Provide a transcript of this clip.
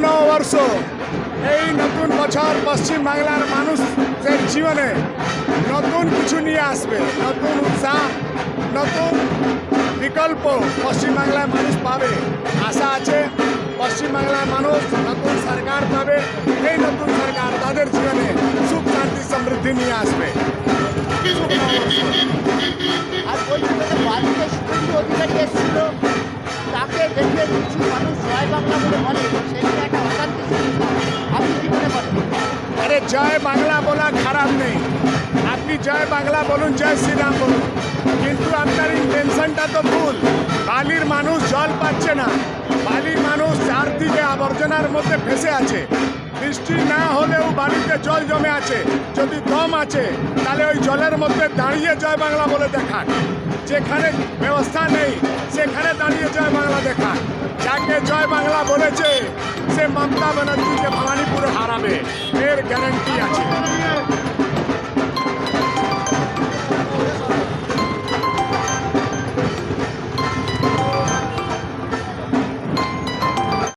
নববর্ষ, এই নতুন বছর পশ্চিম বাংলার মানুষের জীবনে নতুন কিছু নিয়ে আসবে, নতুন উৎসাহ, নতুন বিকল্প পশ্চিম বাংলার মানুষ পাবে। আশা আছে পশ্চিম বাংলার মানুষ নতুন সরকার পাবে, এই নতুন সরকার তাদের জীবনে সুখ শান্তি সমৃদ্ধি নিয়ে আসবে। আর বলছি বাড়িতে শুভেন্দু অধিকারী এসেছিল, তাকে দেখে কিছু মানুষ জয় বাংলা বলে বলে, সেটা একটা অশান্তি সৃষ্টি হয়। আপনি কি মনে করেন? আরে জয় বাংলা বলা খারাপ নেই, আপনি জয় বাংলা বলুন, জয় শ্রীরাম বলুন, কিন্তু আপনার ইন্টেনশনটা তো ভুল। বালির মানুষ জল পাচ্ছে না, বালির মানুষ চারদিকে আবর্জনার মধ্যে ফেসে আছে। বৃষ্টি না হলেও বালিতে জল জমে আছে, যদি দম আছে তাহলে ওই জলের মধ্যে দাঁড়িয়ে জয় বাংলা বলে দেখান। যেখানে ব্যবস্থা নেই সেখানে দাঁড়িয়ে জয় বাংলা দেখান। যাকে জয় বাংলা বলেছে সে মমতা ব্যানার্জিকে ভবানীপুরে হারাবে, এর গ্যারান্টি আছে।